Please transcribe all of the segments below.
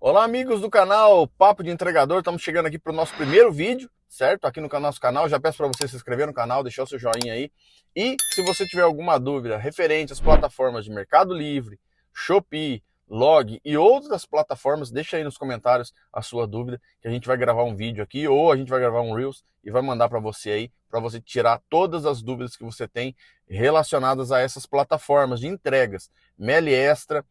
Olá, amigos do canal Papo de Entregador. Estamos chegando aqui para o nosso primeiro vídeo, certo? Aqui no nosso canal. Já peço para você se inscrever no canal, deixar o seu joinha aí. E se você tiver alguma dúvida referente às plataformas de Mercado Livre, Shopee, Log e outras plataformas, deixa aí nos comentários a sua dúvida, que a gente vai gravar um vídeo aqui ou a gente vai gravar um Reels e vai mandar para você aí, para você tirar todas as dúvidas que você tem relacionadas a essas plataformas de entregas, Meli Extra,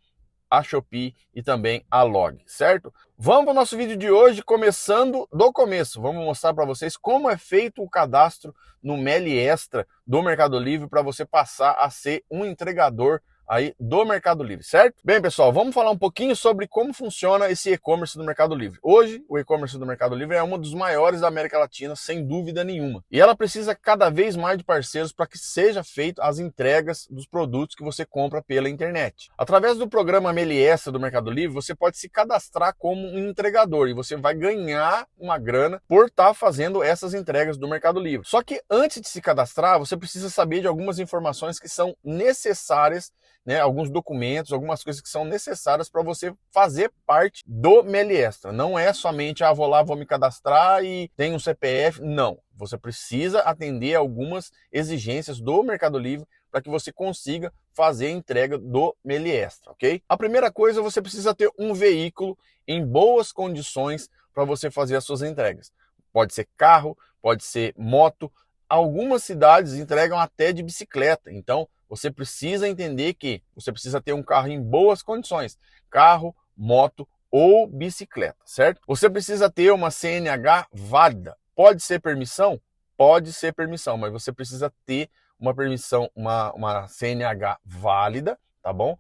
a Shopee e também a Log, certo? Vamos para o nosso vídeo de hoje, começando do começo. Vamos mostrar para vocês como é feito o cadastro no Meli Extra do Mercado Livre para você passar a ser um entregador aí do Mercado Livre, certo? Bem, pessoal, vamos falar um pouquinho sobre como funciona esse e-commerce do Mercado Livre. Hoje, o e-commerce do Mercado Livre é um dos maiores da América Latina, sem dúvida nenhuma. E ela precisa cada vez mais de parceiros para que seja feito as entregas dos produtos que você compra pela internet. Através do programa Meli Extra do Mercado Livre, você pode se cadastrar como um entregador e você vai ganhar uma grana por estar fazendo essas entregas do Mercado Livre. Só que antes de se cadastrar, você precisa saber de algumas informações que são necessárias, né, alguns documentos, algumas coisas que são necessárias para você fazer parte do Meli Extra. Não é somente, vou lá, vou me cadastrar e tem um CPF. Não, você precisa atender algumas exigências do Mercado Livre para que você consiga fazer a entrega do Meli Extra, ok? A primeira coisa, você precisa ter um veículo em boas condições para você fazer as suas entregas. Pode ser carro, pode ser moto. Algumas cidades entregam até de bicicleta, então você precisa entender que você precisa ter um carro em boas condições, carro, moto ou bicicleta, certo? Você precisa ter uma CNH válida. Pode ser permissão? Pode ser permissão, mas você precisa ter uma permissão, uma CNH válida, tá bom?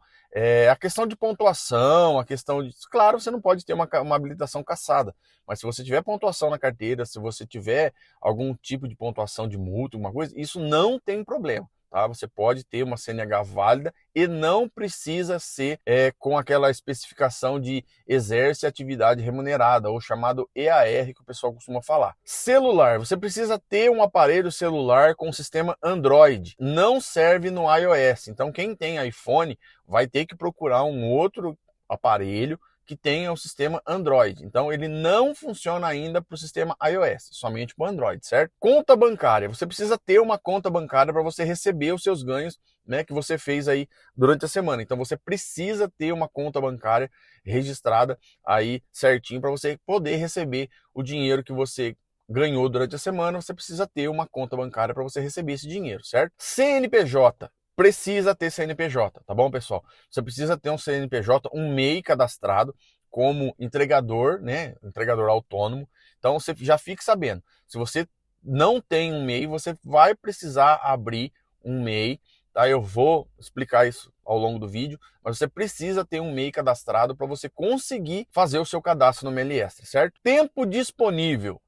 A questão de pontuação, a questão de... Claro, você não pode ter uma habilitação cassada, mas se você tiver pontuação na carteira, se você tiver algum tipo de pontuação de multa, alguma coisa, isso não tem problema. Tá? Você pode ter uma CNH válida e não precisa ser com aquela especificação de exerce atividade remunerada, ou chamado EAR, que o pessoal costuma falar. Celular, você precisa ter um aparelho celular com sistema Android, não serve no iOS. Então quem tem iPhone vai ter que procurar um outro aparelho que tenha o sistema Android. Então ele não funciona ainda para o sistema iOS, somente para o Android, certo? Conta bancária. Você precisa ter uma conta bancária para você receber os seus ganhos, né, que você fez aí durante a semana. Então você precisa ter uma conta bancária registrada aí certinho para você poder receber o dinheiro que você ganhou durante a semana. Você precisa ter uma conta bancária para você receber esse dinheiro, certo? CNPJ. Precisa ter CNPJ, tá bom, pessoal? Você precisa ter um CNPJ, um MEI cadastrado como entregador, né? Entregador autônomo. Então você já fique sabendo. Se você não tem um MEI, você vai precisar abrir um MEI, tá? Eu vou explicar isso ao longo do vídeo, mas você precisa ter um MEI cadastrado para você conseguir fazer o seu cadastro no Meli Extra, certo? Tempo disponível.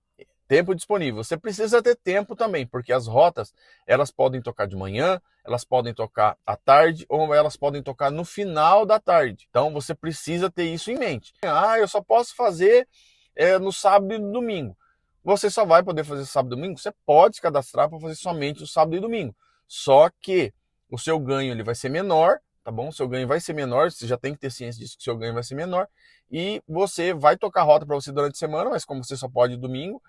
Tempo disponível. Você precisa ter tempo também, porque as rotas, elas podem tocar de manhã, elas podem tocar à tarde ou elas podem tocar no final da tarde. Então você precisa ter isso em mente. Eu só posso fazer no sábado e no domingo. Você só vai poder fazer sábado e domingo? Você pode se cadastrar para fazer somente o sábado e domingo. Só que o seu ganho ele vai ser menor, tá bom? O seu ganho vai ser menor, você já tem que ter ciência disso que o seu ganho vai ser menor. E você vai tocar rota para você durante a semana, mas como você só pode domingo,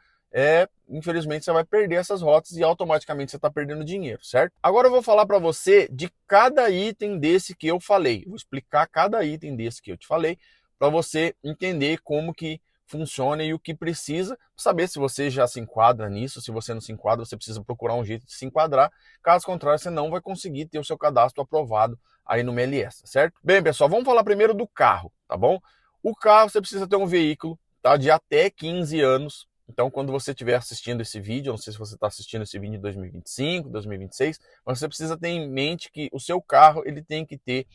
infelizmente você vai perder essas rotas e automaticamente você está perdendo dinheiro, certo? Agora eu vou falar para você de cada item desse que eu falei. Vou explicar cada item desse que eu te falei para você entender como que funciona e o que precisa, saber se você já se enquadra nisso. Se você não se enquadra, você precisa procurar um jeito de se enquadrar. Caso contrário, você não vai conseguir ter o seu cadastro aprovado aí no Meli Extra, certo? Bem, pessoal, vamos falar primeiro do carro, tá bom? O carro, você precisa ter um veículo, tá, de até 15 anos. Então, quando você estiver assistindo esse vídeo, eu não sei se você está assistindo esse vídeo em 2025, 2026, mas você precisa ter em mente que o seu carro ele tem que ter,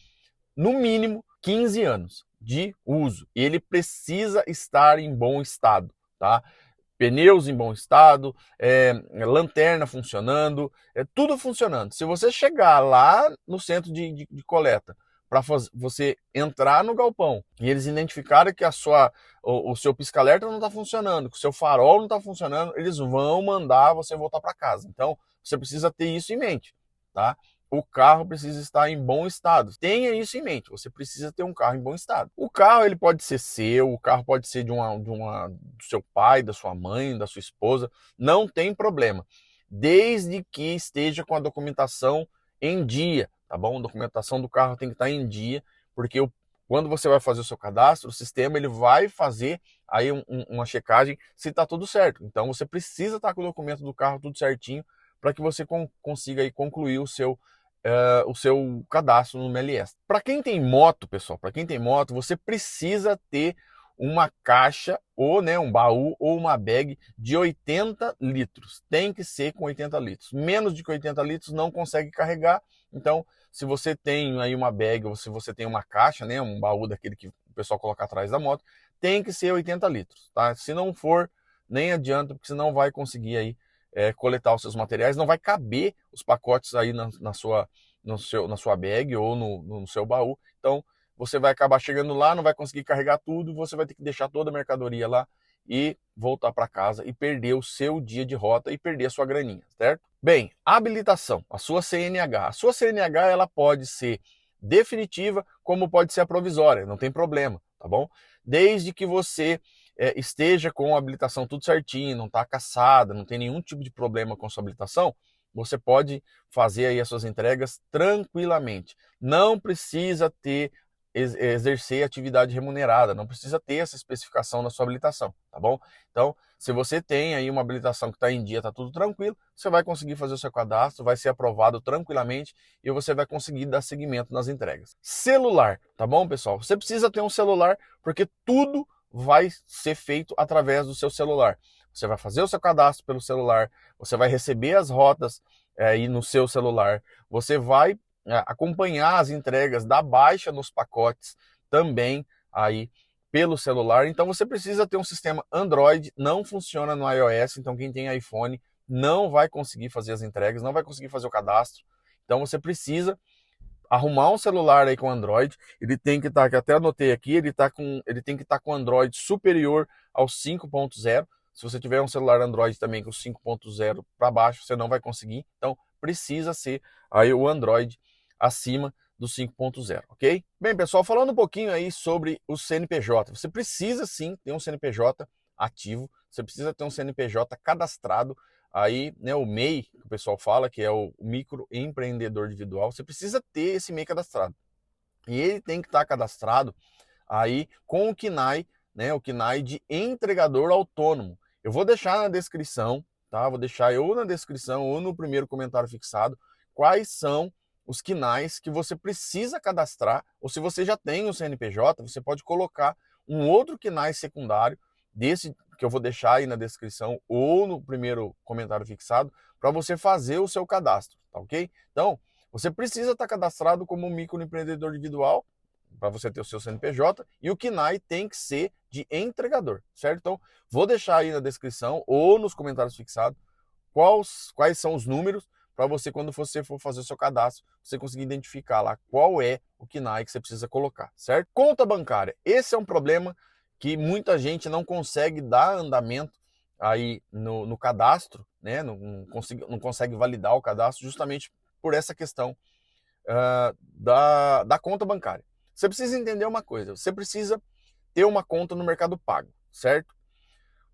no mínimo, 15 anos de uso. E ele precisa estar em bom estado, tá? Pneus em bom estado, lanterna funcionando, tudo funcionando. Se você chegar lá no centro de coleta para você entrar no galpão e eles identificarem que o seu pisca-alerta não está funcionando, que o seu farol não está funcionando, eles vão mandar você voltar para casa. Então, você precisa ter isso em mente, tá? o carro precisa estar em bom estado. Tenha isso em mente, você precisa ter um carro em bom estado. O carro ele pode ser seu, o carro pode ser do seu pai, da sua mãe, da sua esposa, não tem problema. Desde que esteja com a documentação em dia, tá bom? A documentação do carro tem que estar em dia, porque quando você vai fazer o seu cadastro, o sistema ele vai fazer aí uma checagem se está tudo certo. Então você precisa estar com o documento do carro tudo certinho para que você consiga aí concluir o seu cadastro no MLS. Para quem tem moto, pessoal, para quem tem moto, você precisa ter uma caixa ou um baú ou uma bag de 80 litros. Tem que ser com 80 litros. Menos de 80 litros não consegue carregar. Então, se você tem aí uma bag ou se você tem uma caixa, um baú daquele que o pessoal coloca atrás da moto, tem que ser 80 litros, tá? Se não for, nem adianta, porque você não vai conseguir aí coletar os seus materiais, não vai caber os pacotes aí na sua bag ou no seu baú. Então, você vai acabar chegando lá, não vai conseguir carregar tudo, você vai ter que deixar toda a mercadoria lá e voltar para casa e perder o seu dia de rota e perder a sua graninha, certo? Bem, habilitação, a sua CNH. A sua CNH ela pode ser definitiva, como pode ser a provisória, não tem problema, tá bom? Desde que você esteja com a habilitação tudo certinho, não está caçada, não tem nenhum tipo de problema com a sua habilitação, você pode fazer aí as suas entregas tranquilamente. Não precisa exercer atividade remunerada, não precisa ter essa especificação na sua habilitação, tá bom? Então, se você tem aí uma habilitação que está em dia, está tudo tranquilo, você vai conseguir fazer o seu cadastro, vai ser aprovado tranquilamente e você vai conseguir dar seguimento nas entregas. Celular, tá bom, pessoal? Você precisa ter um celular porque tudo vai ser feito através do seu celular. Você vai fazer o seu cadastro pelo celular, você vai receber as rotas aí no seu celular, você vai acompanhar as entregas da baixa nos pacotes também aí pelo celular. Então você precisa ter um sistema Android, não funciona no iOS, então quem tem iPhone não vai conseguir fazer as entregas, não vai conseguir fazer o cadastro. Então você precisa arrumar um celular aí com Android, ele tem que estar, que até anotei aqui, ele tem que estar com Android superior ao 5.0. Se você tiver um celular Android também com 5.0 para baixo, você não vai conseguir. Então precisa ser aí o Android acima do 5.0, ok? Bem, pessoal, falando um pouquinho aí sobre o CNPJ. Você precisa sim ter um CNPJ ativo, você precisa ter um CNPJ cadastrado aí, o MEI, que o pessoal fala, que é o microempreendedor individual, você precisa ter esse MEI cadastrado. E ele tem que estar cadastrado aí com o KNAI, o KNAI de entregador autônomo. Eu vou deixar na descrição, tá? Vou deixar ou na descrição ou no primeiro comentário fixado quais são os KNAIs que você precisa cadastrar, ou se você já tem o CNPJ, você pode colocar um outro KNAI secundário desse que eu vou deixar aí na descrição ou no primeiro comentário fixado para você fazer o seu cadastro, tá ok? Então, você precisa estar cadastrado como um microempreendedor individual para você ter o seu CNPJ e o KNAI tem que ser de entregador, certo? Então, vou deixar aí na descrição ou nos comentários fixados quais são os números para você, quando você for fazer o seu cadastro, você conseguir identificar lá qual é o KNAI que você precisa colocar, certo? Conta bancária. Esse é um problema que muita gente não consegue dar andamento aí no cadastro, não consegue validar o cadastro justamente por essa questão da conta bancária. Você precisa entender uma coisa, você precisa ter uma conta no Mercado Pago, certo?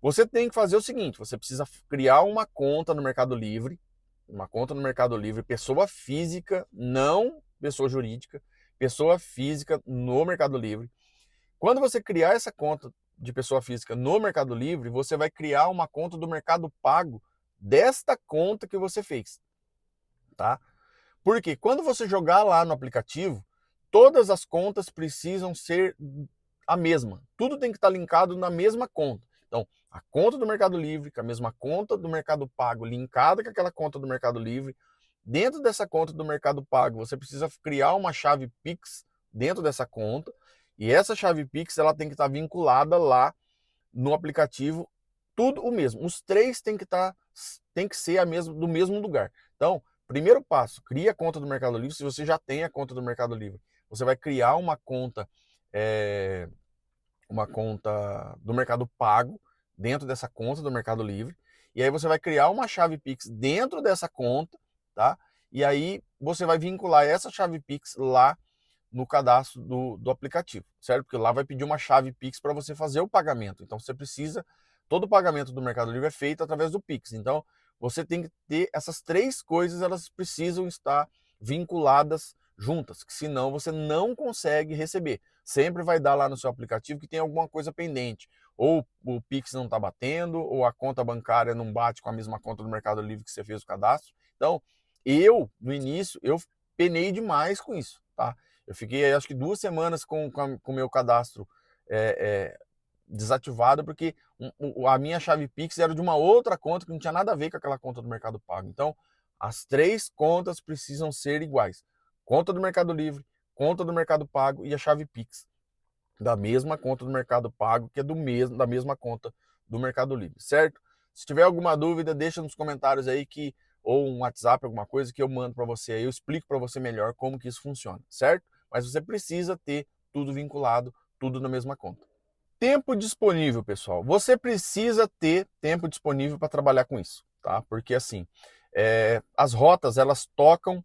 Você tem que fazer o seguinte, você precisa criar uma conta no Mercado Livre, pessoa física, não pessoa jurídica, pessoa física no Mercado Livre. Quando você criar essa conta de pessoa física no Mercado Livre, você vai criar uma conta do Mercado Pago desta conta que você fez, tá? Porque quando você jogar lá no aplicativo, todas as contas precisam ser a mesma. Tudo tem que estar linkado na mesma conta. Então, a conta do Mercado Livre, com a mesma conta do Mercado Pago, linkada com aquela conta do Mercado Livre. Dentro dessa conta do Mercado Pago, você precisa criar uma chave Pix dentro dessa conta. E essa chave Pix ela tem que estar vinculada lá no aplicativo, tudo o mesmo. Os três tem que ser do mesmo lugar. Então, primeiro passo, cria a conta do Mercado Livre. Se você já tem a conta do Mercado Livre, você vai criar uma conta do Mercado Pago dentro dessa conta do Mercado Livre. E aí você vai criar uma chave Pix dentro dessa conta, tá? e aí você vai vincular essa chave Pix lá no cadastro do aplicativo, certo? Porque lá vai pedir uma chave Pix para você fazer o pagamento. Então você precisa, todo o pagamento do Mercado Livre é feito através do Pix. Então você tem que ter essas três coisas, elas precisam estar vinculadas juntas, que senão você não consegue receber. Sempre vai dar lá no seu aplicativo que tem alguma coisa pendente. Ou o Pix não está batendo, ou a conta bancária não bate com a mesma conta do Mercado Livre que você fez o cadastro. Então, no início, eu penei demais com isso, tá? Eu fiquei, acho que 2 semanas com o meu cadastro desativado, porque a minha chave Pix era de uma outra conta que não tinha nada a ver com aquela conta do Mercado Pago. Então, as três contas precisam ser iguais. Conta do Mercado Livre, conta do Mercado Pago e a chave Pix da mesma conta do Mercado Pago, que é da mesma conta do Mercado Livre, certo? Se tiver alguma dúvida, deixa nos comentários aí ou um WhatsApp, alguma coisa que eu mando para você aí, eu explico para você melhor como que isso funciona, certo? Mas você precisa ter tudo vinculado, tudo na mesma conta. Tempo disponível, pessoal. Você precisa ter tempo disponível para trabalhar com isso, tá? Porque assim, as rotas elas tocam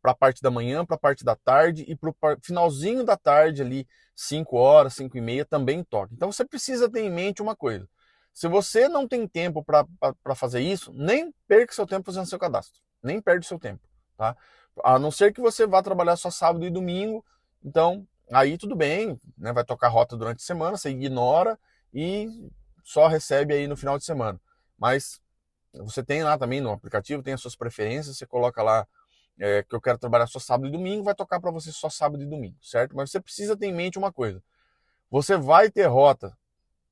para a parte da manhã, para a parte da tarde e para o finalzinho da tarde ali, 5 horas, 5 e meia também toca. Então você precisa ter em mente uma coisa. Se você não tem tempo para fazer isso, nem perca seu tempo fazendo seu cadastro. Nem perde seu tempo, tá? A não ser que você vá trabalhar só sábado e domingo, então aí tudo bem, né? Vai tocar rota durante a semana, você ignora e só recebe aí no final de semana. Mas você tem lá também no aplicativo, tem as suas preferências, você coloca lá que eu quero trabalhar só sábado e domingo, vai tocar para você só sábado e domingo, certo? Mas você precisa ter em mente uma coisa. Você vai ter rota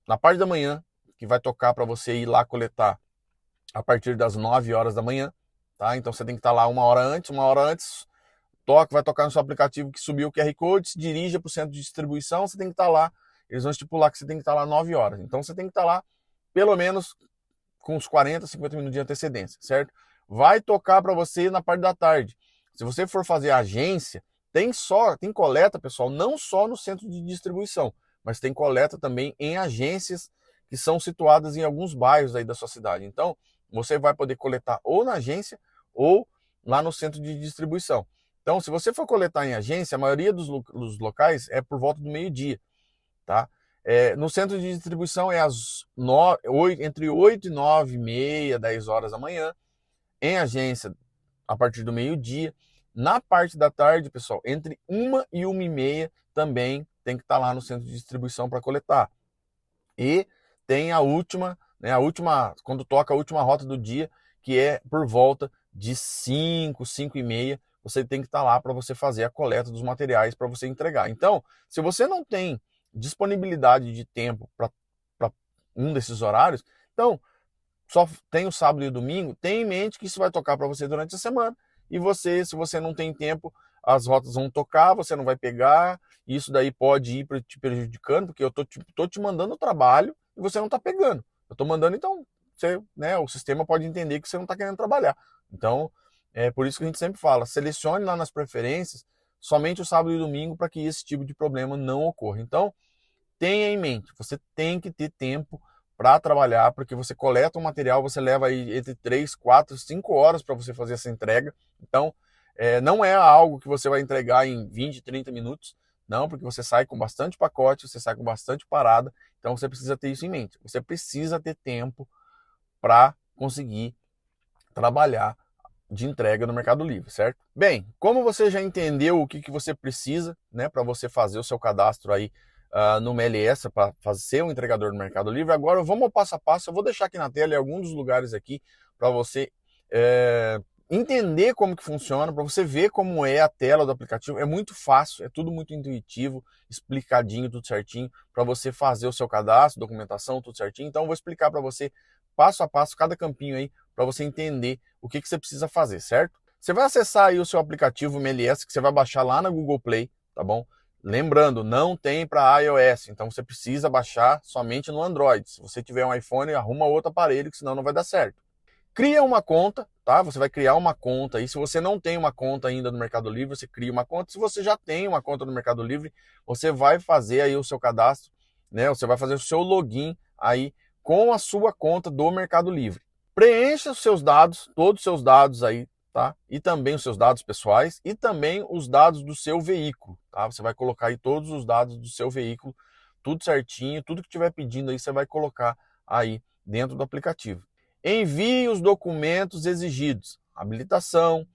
na parte da manhã, que vai tocar para você ir lá coletar a partir das 9 horas da manhã, tá? Então você tem que estar lá uma hora antes, vai tocar no seu aplicativo que subiu o QR Code, se dirija para o centro de distribuição, você tem que estar lá, eles vão estipular que você tem que estar lá 9 horas. Então você tem que estar lá pelo menos com uns 40, 50 minutos de antecedência, certo? Vai tocar para você na parte da tarde. Se você for fazer agência, tem coleta, pessoal, não só no centro de distribuição, mas tem coleta também em agências que são situadas em alguns bairros aí da sua cidade. Então, você vai poder coletar ou na agência ou lá no centro de distribuição. Então, se você for coletar em agência, a maioria dos locais é por volta do meio-dia, tá? No centro de distribuição é entre 8 e 9 e meia, 10 horas da manhã. Em agência, a partir do meio-dia. Na parte da tarde, pessoal, entre 1 e 1 e meia também tem que estar lá no centro de distribuição para coletar. E tem a última, quando toca a última rota do dia, que é por volta de 5, 5 e meia, você tem que estar lá para você fazer a coleta dos materiais para você entregar. Então, se você não tem disponibilidade de tempo para um desses horários, então só tem o sábado e o domingo, tenha em mente que isso vai tocar para você durante a semana e se você não tem tempo, as rotas vão tocar, você não vai pegar, e isso daí pode ir te prejudicando, porque eu tô te mandando o trabalho e você não está pegando. Eu estou mandando, então o sistema pode entender que você não está querendo trabalhar. Então, é por isso que a gente sempre fala, selecione lá nas preferências somente o sábado e domingo para que esse tipo de problema não ocorra. Então, tenha em mente, você tem que ter tempo para trabalhar, porque você coleta o material, você leva aí entre 3, 4, 5 horas para você fazer essa entrega. Então, não é algo que você vai entregar em 20, 30 minutos, não, porque você sai com bastante pacote, você sai com bastante parada, então você precisa ter isso em mente. Você precisa ter tempo para conseguir trabalhar de entrega no Mercado Livre, certo? Bem, como você já entendeu o que você precisa, né, para você fazer o seu cadastro aí no MLS para ser um entregador do Mercado Livre, agora vamos ao passo a passo. Eu vou deixar aqui na tela alguns dos lugares aqui para você entender como que funciona, para você ver como é a tela do aplicativo. É muito fácil, é tudo muito intuitivo, explicadinho, tudo certinho, para você fazer o seu cadastro, documentação, tudo certinho. Então eu vou explicar para você passo a passo cada campinho aí para você entender o que você precisa fazer, certo? Você vai acessar aí o seu aplicativo MLS que você vai baixar lá na Google Play, tá bom? Lembrando, não tem para iOS, então você precisa baixar somente no Android. Se você tiver um iPhone, arruma outro aparelho, que senão não vai dar certo. Cria uma conta, tá? Você vai criar uma conta aí. Se você não tem uma conta ainda no Mercado Livre, você cria uma conta. Se você já tem uma conta no Mercado Livre, você vai fazer aí o seu cadastro, né? Você vai fazer o seu login aí com a sua conta do Mercado Livre. Preencha os seus dados, todos os seus dados aí tá? E também os seus dados pessoais e também os dados do seu veículo, tá? Você vai colocar aí todos os dados do seu veículo, tudo certinho, tudo que estiver pedindo aí você vai colocar aí dentro do aplicativo. Envie os documentos exigidos, habilitação,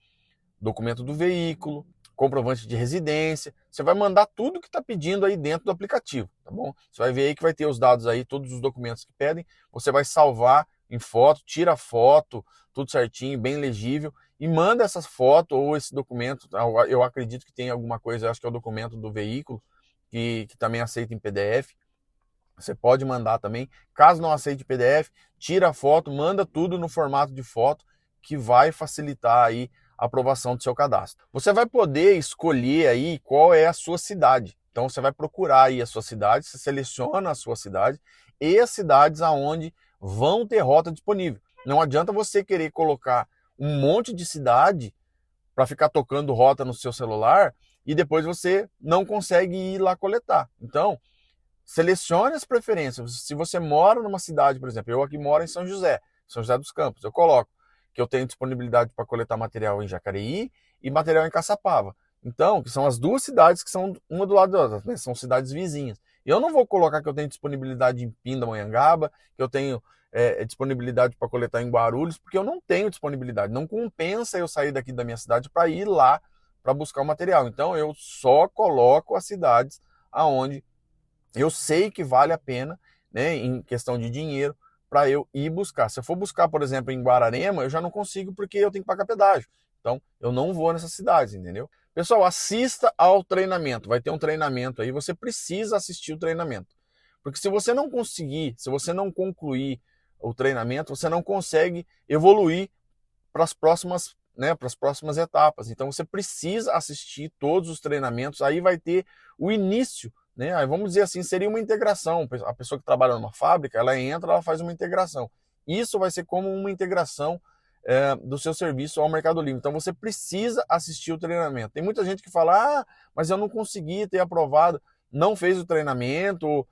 documento do veículo, comprovante de residência. Você vai mandar tudo que está pedindo aí dentro do aplicativo, tá bom? Você vai ver aí que vai ter os dados aí, todos os documentos que pedem. Você vai salvar em foto, tira a foto, tudo certinho, bem legível, e manda essa foto ou esse documento. Eu acredito que tem alguma coisa, acho que é o documento do veículo, que também aceita em PDF. Você pode mandar também. Caso não aceite PDF, tira a foto, manda tudo no formato de foto, que vai facilitar aí a aprovação do seu cadastro. Você vai poder escolher aí qual é a sua cidade. Então você vai procurar aí a sua cidade, você seleciona a sua cidade e as cidades aonde vão ter rota disponível. Não adianta você querer colocar um monte de cidade para ficar tocando rota no seu celular e depois você não consegue ir lá coletar. Então, selecione as preferências. Se você mora numa cidade, por exemplo, eu aqui moro em São José dos Campos, eu coloco que eu tenho disponibilidade para coletar material em Jacareí e material em Caçapava. Então, que são as duas cidades que são uma do lado da outra, né? São cidades vizinhas. Eu não vou colocar que eu tenho disponibilidade em Pindamonhangaba, que eu tenho disponibilidade para coletar em Guarulhos, porque eu não tenho disponibilidade. Não compensa eu sair daqui da minha cidade para ir lá para buscar o material. Então, eu só coloco as cidades aonde eu sei que vale a pena, né, em questão de dinheiro, para eu ir buscar. Se eu for buscar, por exemplo, em Guararema, eu já não consigo porque eu tenho que pagar pedágio. Então, eu não vou nessas cidades, entendeu? Pessoal, assista ao treinamento. Vai ter um treinamento aí, você precisa assistir o treinamento. Porque se você não conseguir, se você não concluir o treinamento, você não consegue evoluir para as próximas, né, para as próximas etapas. Então você precisa assistir todos os treinamentos, aí vai ter o início, né? Aí vamos dizer assim, seria uma integração. A pessoa que trabalha numa fábrica, ela entra, ela faz uma integração. Isso vai ser como uma integração do seu serviço ao Mercado Livre. Então você precisa assistir o treinamento. Tem muita gente que fala, mas eu não consegui ter aprovado, não fez o treinamento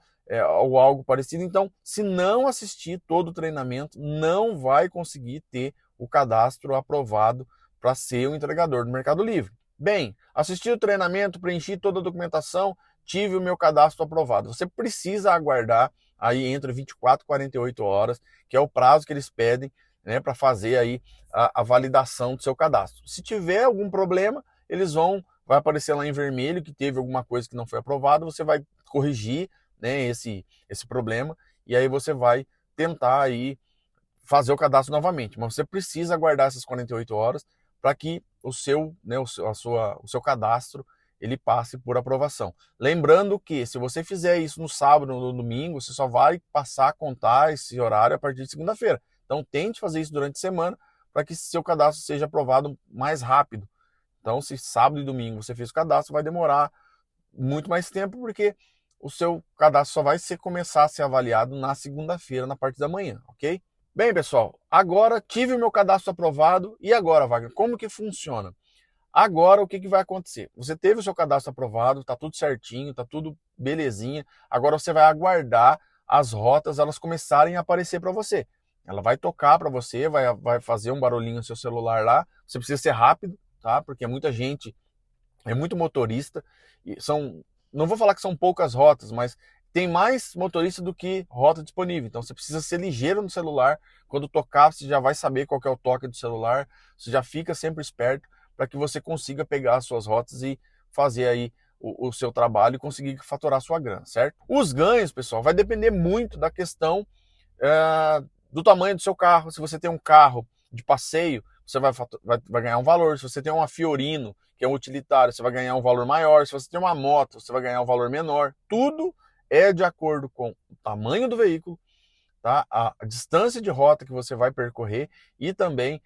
ou algo parecido. Então, se não assistir todo o treinamento, não vai conseguir ter o cadastro aprovado para ser o entregador do Mercado Livre. Bem, assisti o treinamento, preenchi toda a documentação, tive o meu cadastro aprovado. Você precisa aguardar aí entre 24 e 48 horas, que é o prazo que eles pedem, né, para fazer aí a validação do seu cadastro. Se tiver algum problema, vai aparecer lá em vermelho que teve alguma coisa que não foi aprovada, você vai corrigir, né, esse problema, e aí você vai tentar aí fazer o cadastro novamente. Mas você precisa aguardar essas 48 horas para que o seu, né, o seu cadastro ele passe por aprovação. Lembrando que se você fizer isso no sábado ou no domingo, você só vai passar a contar esse horário a partir de segunda-feira. Então tente fazer isso durante a semana para que seu cadastro seja aprovado mais rápido. Então, se sábado e domingo você fez o cadastro, vai demorar muito mais tempo, porque o seu cadastro só vai começar a ser avaliado na segunda-feira, na parte da manhã, ok? Bem, pessoal, agora tive o meu cadastro aprovado. E agora, Wagner, como que funciona? Agora, o que vai acontecer? Você teve o seu cadastro aprovado, tá tudo certinho, tá tudo belezinha. Agora você vai aguardar as rotas elas começarem a aparecer para você. Ela vai tocar para você, vai fazer um barulhinho no seu celular lá. Você precisa ser rápido, tá? Porque muita gente, é muito motorista. E não vou falar que são poucas rotas, mas tem mais motorista do que rota disponível. Então você precisa ser ligeiro no celular. Quando tocar, você já vai saber qual que é o toque do celular. Você já fica sempre esperto para que você consiga pegar as suas rotas e fazer aí o seu trabalho e conseguir faturar a sua grana, certo? Os ganhos, pessoal, vai depender muito da questão do tamanho do seu carro. Se você tem um carro de passeio, você vai ganhar um valor. Se você tem uma Fiorino, que é um utilitário, você vai ganhar um valor maior. Se você tem uma moto, você vai ganhar um valor menor. Tudo é de acordo com o tamanho do veículo, tá? A distância de rota que você vai percorrer e também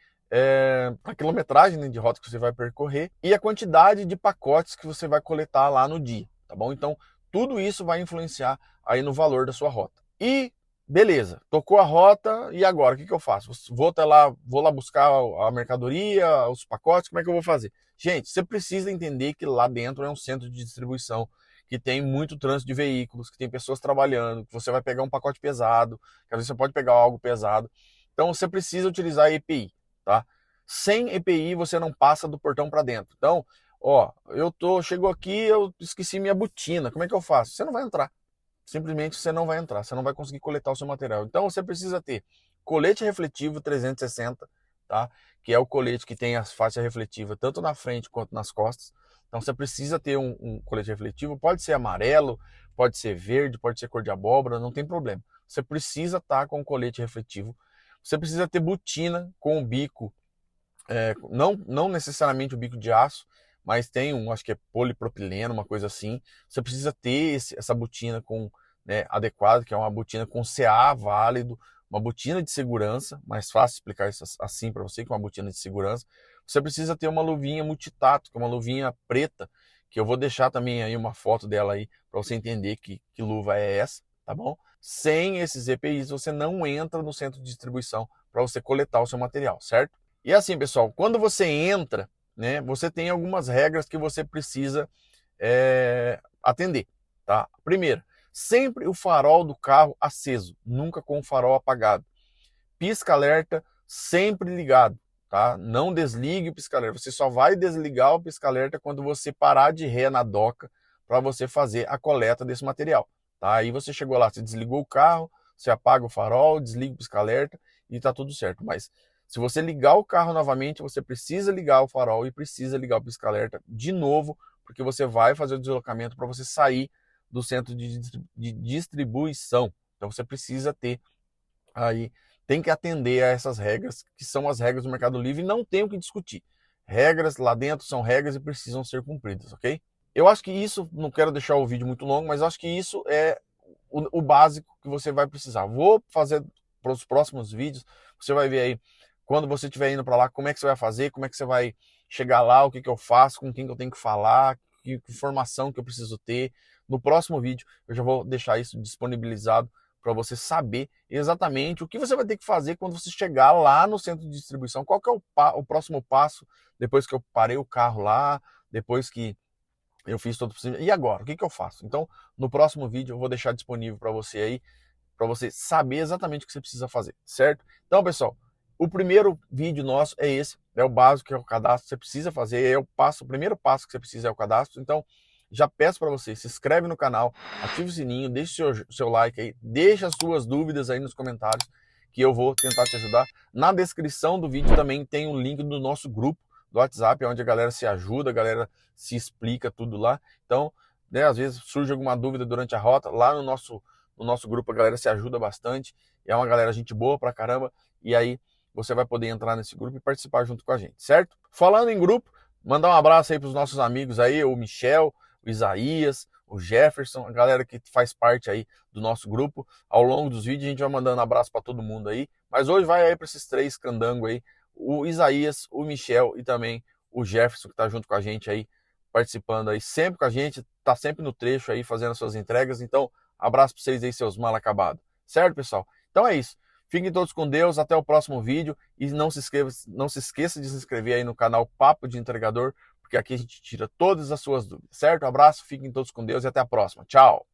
a quilometragem, né, de rota que você vai percorrer e a quantidade de pacotes que você vai coletar lá no dia, tá bom? Então, tudo isso vai influenciar aí no valor da sua rota. E beleza, tocou a rota, e agora o que eu faço? Vou lá buscar a mercadoria, os pacotes, como é que eu vou fazer? Gente, você precisa entender que lá dentro é um centro de distribuição, que tem muito trânsito de veículos, que tem pessoas trabalhando, que você vai pegar um pacote pesado, que às vezes você pode pegar algo pesado. Então você precisa utilizar a EPI, tá? Sem EPI você não passa do portão para dentro. Então, ó, chegou aqui, eu esqueci minha botina, como é que eu faço? Você não vai entrar. Simplesmente você não vai entrar, você não vai conseguir coletar o seu material. Então você precisa ter colete refletivo 360, tá? Que é o colete que tem as faixas refletivas tanto na frente quanto nas costas. Então você precisa ter um colete refletivo, pode ser amarelo, pode ser verde, pode ser cor de abóbora, não tem problema. Você precisa estar com o colete refletivo. Você precisa ter botina com o bico, não necessariamente o bico de aço, mas tem acho que é polipropileno, uma coisa assim. Você precisa ter essa botina com, né, adequada, que é uma botina com CA válido, uma botina de segurança, mais fácil explicar isso assim para você, que é uma botina de segurança. Você precisa ter uma luvinha multitato, que é uma luvinha preta, que eu vou deixar também aí uma foto dela aí, para você entender que luva é essa, tá bom? Sem esses EPIs, você não entra no centro de distribuição para você coletar o seu material, certo? E assim, pessoal, quando você entra, né, você tem algumas regras que você precisa atender, tá? Primeiro, sempre o farol do carro aceso, nunca com o farol apagado. Pisca-alerta sempre ligado, tá? Não desligue o pisca-alerta. Você só vai desligar o pisca-alerta quando você parar de ré na doca para você fazer a coleta desse material, tá? Aí você chegou lá, você desligou o carro, você apaga o farol, desliga o pisca-alerta e tá tudo certo. Mas se você ligar o carro novamente, você precisa ligar o farol e precisa ligar o pisca-alerta de novo, porque você vai fazer o deslocamento para você sair do centro de distribuição. Então você precisa ter aí, tem que atender a essas regras, que são as regras do Mercado Livre, e não tem o que discutir. Regras lá dentro são regras e precisam ser cumpridas, ok? Eu acho que isso, não quero deixar o vídeo muito longo, mas acho que isso é o básico que você vai precisar. Vou fazer para os próximos vídeos, você vai ver aí, quando você estiver indo para lá, como é que você vai fazer, como é que você vai chegar lá, o que, que eu faço, com quem que eu tenho que falar, que informação que eu preciso ter. No próximo vídeo, eu já vou deixar isso disponibilizado para você saber exatamente o que você vai ter que fazer quando você chegar lá no centro de distribuição. Qual que é o próximo passo depois que eu parei o carro lá, depois que eu fiz todo o procedimento. E agora, o que, que eu faço? Então, no próximo vídeo eu vou deixar disponível para você aí, para você saber exatamente o que você precisa fazer, certo? Então, pessoal, o primeiro vídeo nosso é esse, é o básico, que é o cadastro que você precisa fazer, o primeiro passo que você precisa é o cadastro. Então, já peço para você, se inscreve no canal, ative o sininho, deixe seu like aí, deixe as suas dúvidas aí nos comentários, que eu vou tentar te ajudar. Na descrição do vídeo também tem um link do nosso grupo do WhatsApp, onde a galera se ajuda, a galera se explica tudo lá. Então, né, às vezes surge alguma dúvida durante a rota, lá no nosso grupo a galera se ajuda bastante, é uma galera gente boa pra caramba, e aí você vai poder entrar nesse grupo e participar junto com a gente, certo? Falando em grupo, mandar um abraço aí pros nossos amigos aí, o Michel, o Isaías, o Jefferson, a galera que faz parte aí do nosso grupo. Ao longo dos vídeos a gente vai mandando abraço para todo mundo aí, mas hoje vai aí para esses três candangos aí, o Isaías, o Michel e também o Jefferson, que tá junto com a gente aí, participando aí sempre com a gente, tá sempre no trecho aí fazendo as suas entregas. Então, abraço para vocês aí, seus mal acabados. Certo, pessoal? Então é isso. Fiquem todos com Deus, até o próximo vídeo e não se esqueça de se inscrever aí no canal Papo de Entregador, porque aqui a gente tira todas as suas dúvidas, certo? Um abraço, fiquem todos com Deus e até a próxima. Tchau!